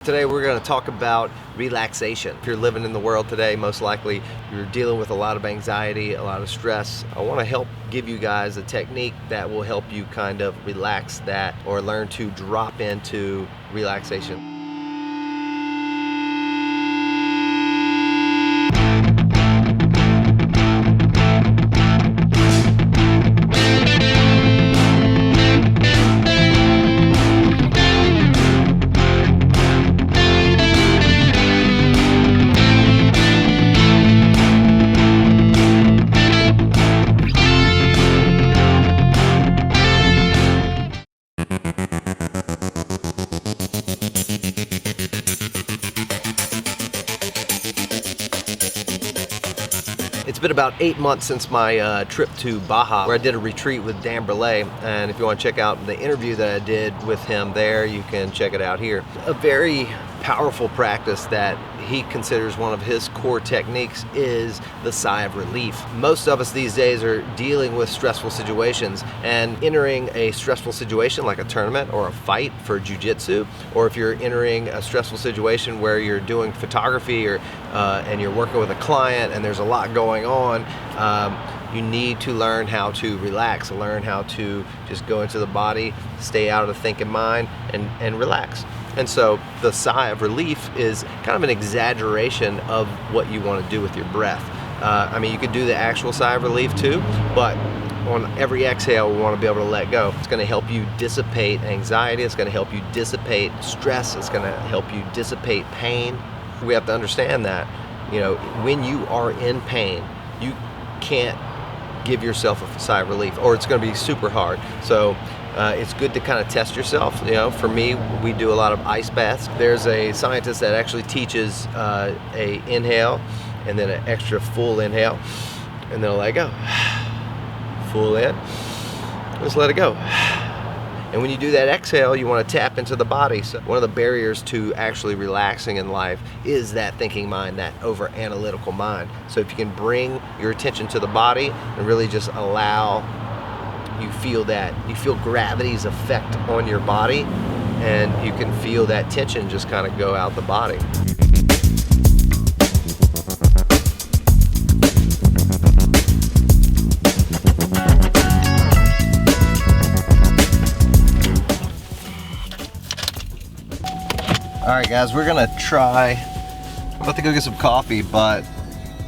Today we're going to talk about relaxation. If you're living in the world today, most likely you're dealing with a lot of anxiety, a lot of stress. I want to help give you guys a technique that will help you kind of relax that or learn to drop into relaxation. It's been about 8 months since my trip to Baja, where I did a retreat with Dan Brulé. And if you want to check out the interview that I did with him there, you can check it out here. A very powerful practice that he considers one of his core techniques is the sigh of relief. Most of us these days are dealing with stressful situations, and entering a stressful situation like a tournament or a fight for jiu-jitsu, or if you're entering a stressful situation where you're doing photography or and you're working with a client and there's a lot going on, you need to learn how to relax, learn how to just go into the body, stay out of the thinking mind, and relax. And so the sigh of relief is kind of an exaggeration of what you want to do with your breath. I mean, you could do the actual sigh of relief too, but on every exhale, we want to be able to let go. It's going to help you dissipate anxiety. It's going to help you dissipate stress. It's going to help you dissipate pain. We have to understand that, when you are in pain, you can't give yourself a sigh of relief, or it's going to be super hard. So it's good to kind of test yourself. For me, we do a lot of ice baths. There's a scientist that actually teaches a inhale and then an extra full inhale and then a let go. Full in, just let it go. And when you do that exhale, you want to tap into the body. So one of the barriers to actually relaxing in life is that thinking mind, that over analytical mind. So if you can bring your attention to the body and really just allow you feel gravity's effect on your body, and you can feel that tension just kind of go out the body. All right, guys, we're gonna try. I'm about to go get some coffee, but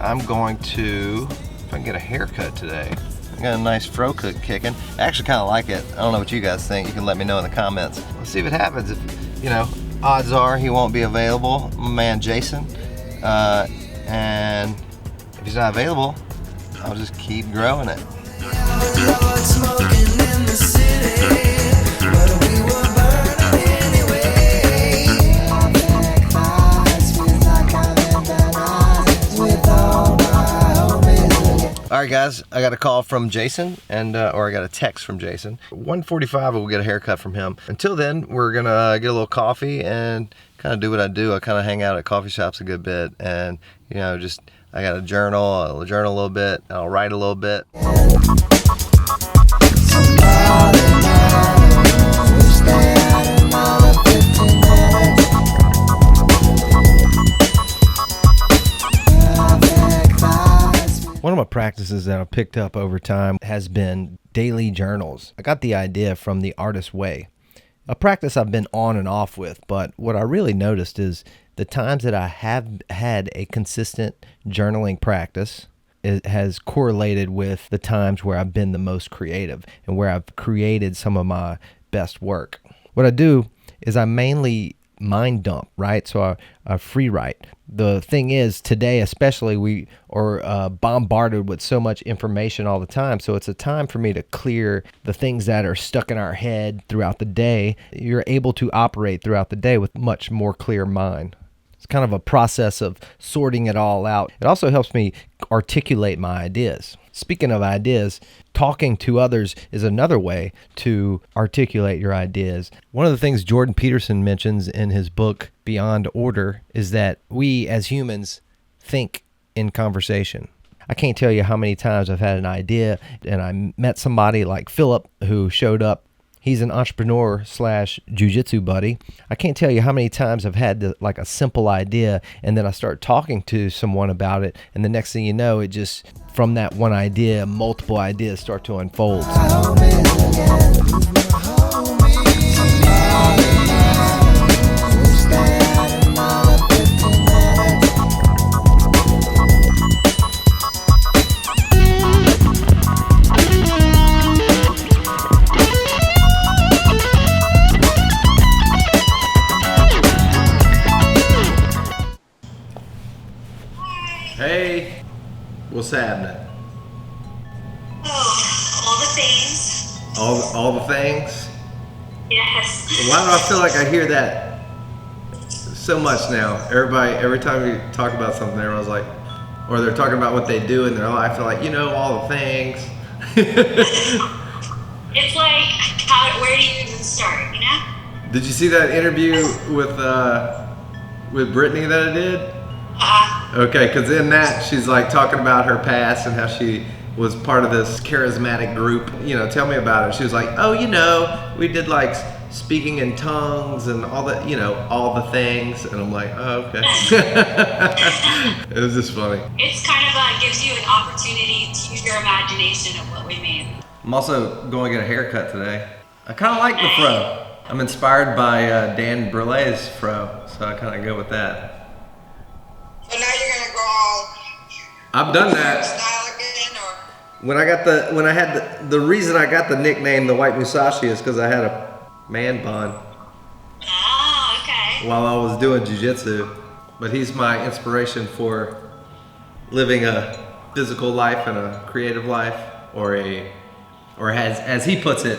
I'm going to, if I can get a haircut today. I got a nice fro cut kicking. I actually kind of like it. I don't know what you guys think. You can let me know in the comments. Let's see what happens. If, odds are he won't be available, my man Jason. And if he's not available, I'll just keep growing it. All right, guys, I got a call from Jason, or I got a text from Jason. 1:45, we'll get a haircut from him. Until then, we're gonna get a little coffee and kind of do what I do. I kind of hang out at coffee shops a good bit, and I got a journal. I'll journal a little bit. I'll write a little bit. One of my practices that I've picked up over time has been daily journals. I got the idea from The Artist's Way, a practice I've been on and off with, but what I really noticed is the times that I have had a consistent journaling practice, it has correlated with the times where I've been the most creative and where I've created some of my best work. What I do is I mainly mind dump, right? So I free write. The thing is, today especially, we are bombarded with so much information all the time. So it's a time for me to clear the things that are stuck in our head throughout the day. You're able to operate throughout the day with much more clear mind. It's kind of a process of sorting it all out. It also helps me articulate my ideas. Speaking of ideas, talking to others is another way to articulate your ideas. One of the things Jordan Peterson mentions in his book, Beyond Order, is that we as humans think in conversation. I can't tell you how many times I've had an idea and I met somebody like Philip who showed up He's an entrepreneur slash jujitsu buddy. I can't tell you how many times I've had like a simple idea, and then I start talking to someone about it, and the next thing you know, it just, from that one idea, multiple ideas start to unfold. Hey, what's happening? Oh, all the things. All the things? Yes. Why do I feel like I hear that so much now? Every time you talk about something, everyone's like, or they're talking about what they do in their life, I feel like, all the things. It's like, where do you even start, Did you see that interview with Brittany that I did? Okay, because in that, she's like talking about her past and how she was part of this charismatic group. Tell me about it. She was like, we did like speaking in tongues and all the, all the things. And I'm like, oh, okay. It was just funny. It's kind of gives you an opportunity to use your imagination of what we mean. I'm also going to get a haircut today. I kind of like the fro. I'm inspired by Dan Brûlé's fro, so I kind of go with that. So now you're gonna go all I've done that. style again, or When I had the reason I got the nickname the White Musashi is because I had a man bun Oh, okay. while I was doing jiu-jitsu. But he's my inspiration for living a physical life and a creative life, or as he puts it,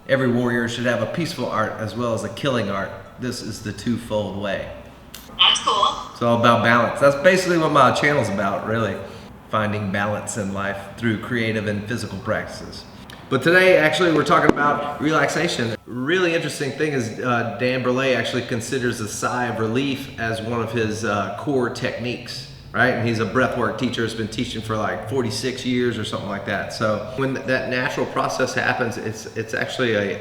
every warrior should have a peaceful art as well as a killing art. This is the twofold way. That's cool. It's all about balance. That's basically what my channel's about, really. Finding balance in life through creative and physical practices. But today, actually, we're talking about relaxation. Really interesting thing is Dan Brûlé actually considers the sigh of relief as one of his core techniques, right? And he's a breathwork teacher, has been teaching for like 46 years or something like that. So when that natural process happens, it's actually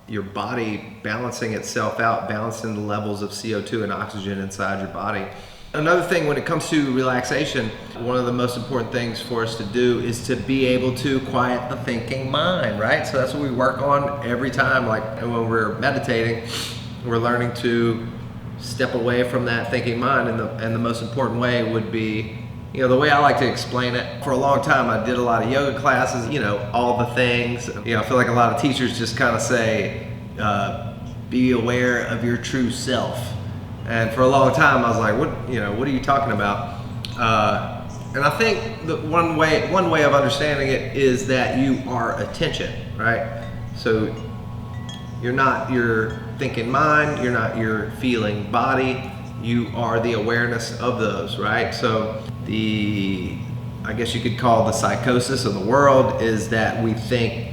your body balancing itself out, balancing the levels of CO2 and oxygen inside your body. Another thing when it comes to relaxation, one of the most important things for us to do is to be able to quiet the thinking mind, right? So that's what we work on every time, like when we're meditating, we're learning to step away from that thinking mind, and the most important way would be, the way I like to explain it, for a long time I did a lot of yoga classes, all the things. I feel like a lot of teachers just kind of say, be aware of your true self. And for a long time I was like, what are you talking about? And I think that one way of understanding it is that you are attention, right? So you're not your thinking mind, you're not your feeling body, you are the awareness of those, right? So I guess you could call the psychosis of the world is that we think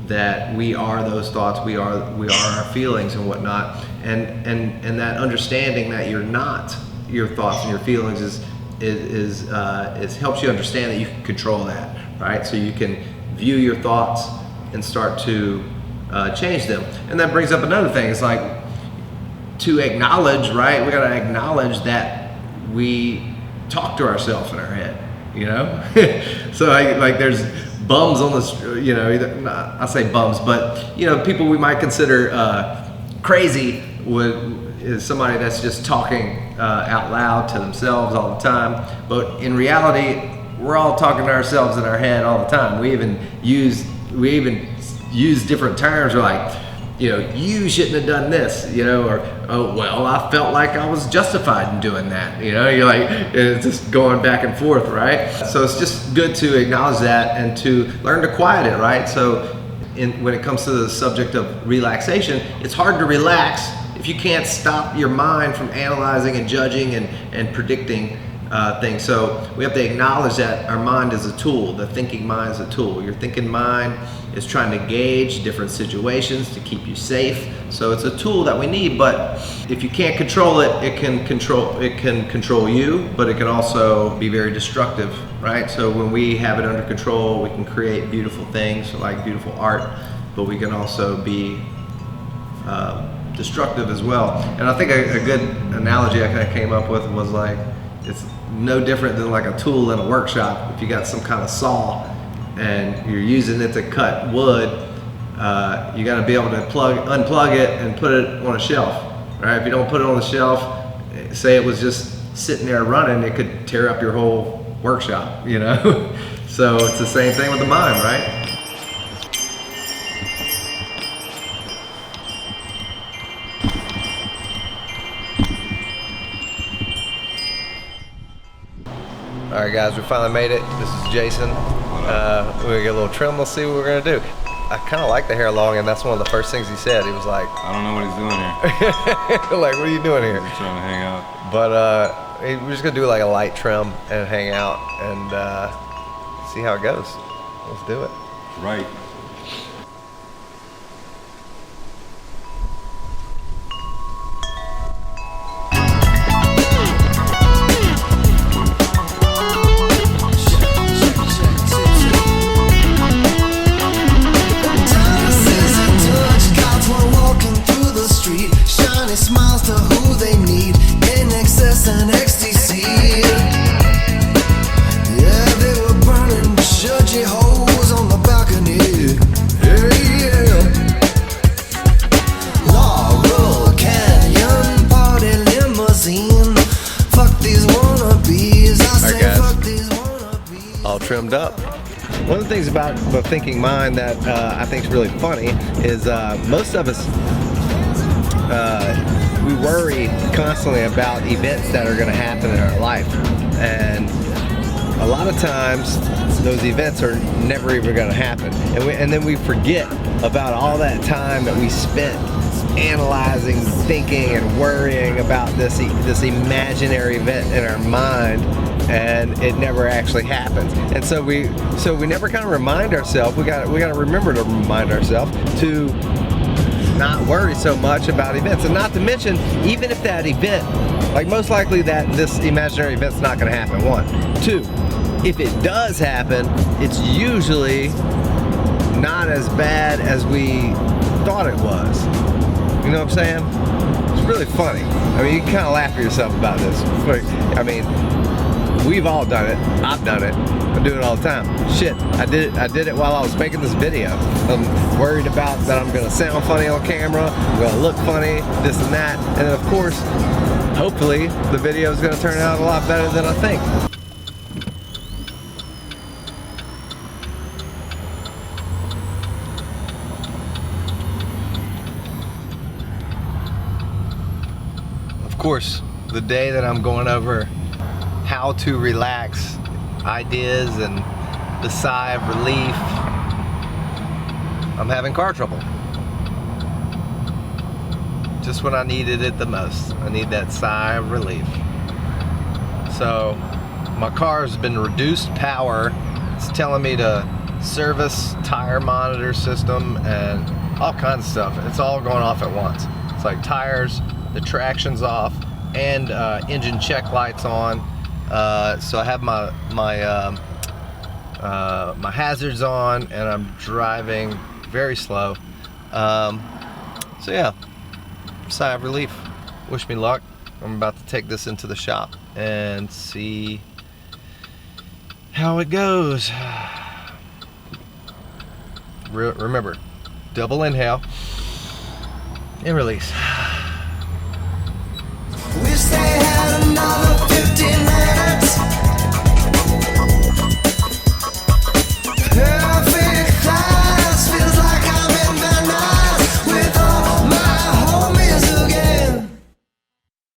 that we are those thoughts, we are our feelings and whatnot, and that understanding that you're not your thoughts and your feelings is helps you understand that you can control that, right? So you can view your thoughts and start to change them. And that brings up another thing. It's like to acknowledge, right? We got to acknowledge that we talk to ourselves in our head, So like there's bums on the, I say bums, but people we might consider crazy is somebody that's just talking out loud to themselves all the time. But in reality, we're all talking to ourselves in our head all the time. We even use different terms. We're like, you shouldn't have done this, or, oh, well, I felt like I was justified in doing that. You're like, it's just going back and forth, right? So it's just good to acknowledge that and to learn to quiet it, right? So when it comes to the subject of relaxation, it's hard to relax if you can't stop your mind from analyzing and judging and predicting things. So we have to acknowledge that our mind is a tool. The thinking mind is a tool. Your thinking mind is trying to gauge different situations to keep you safe. So it's a tool that we need, but if you can't control it, it can control you, but it can also be very destructive, right? So when we have it under control, we can create beautiful things like beautiful art but we can also be destructive as well. And I think a good analogy I kind of came up with was like, it's no different than like a tool in a workshop. If you got some kind of saw and you're using it to cut wood, you got to be able to unplug it and put it on a shelf, right? If you don't put it on the shelf, say it was just sitting there running, it could tear up your whole workshop, you know? So it's the same thing with the mind, right? All right, guys, we finally made it. This is Jason. We're gonna get a little trim. Let's see what we're gonna do. I kind of like the hair long, and that's one of the first things he said. He was like, I don't know what he's doing here. like, what are you doing here? He's trying to hang out. But we're just gonna do like a light trim and hang out and see how it goes. Let's do it. Right. Smiles to who they need in excess and ecstasy. Yeah, they were burning judgy holes on the balcony. Yeah. Laurel Canyon party limousine. Fuck these wannabes. I say guys. fuck these wannabes. All trimmed up. One of the things about the thinking mind that I think is really funny is most of us we worry constantly about events that are going to happen in our life, and a lot of times those events are never even going to happen, and then we forget about all that time that we spent analyzing, thinking, and worrying about this imaginary event in our mind, and it never actually happens. And so we never kind of remind ourselves. We got to remember to remind ourselves to not worry so much about events, and not to mention, even if that event, like most likely that this imaginary event's not going to happen. 1, 2, if it does happen, it's usually not as bad as we thought it was. You know what I'm saying? It's really funny. I mean, you can kind of laugh at yourself about this. I mean, we've all done it. I've done it. I do it all the time. Shit, I did it while I was making this video. I'm worried about that I'm gonna sound funny on camera, I'm gonna look funny, this and that, and then of course, hopefully, the video is gonna turn out a lot better than I think. Of course, the day that I'm going over how to relax ideas and the sigh of relief, I'm having car trouble. Just when I needed it the most. I need that sigh of relief. So my car's been reduced power. It's telling me to service tire monitor system and all kinds of stuff. It's all going off at once. It's like tires, the traction's off, and engine check lights on. So I have my hazards on, and I'm driving very slow. So yeah, sigh of relief. Wish me luck. I'm about to take this into the shop and see how it goes. Remember, double inhale and release. We stay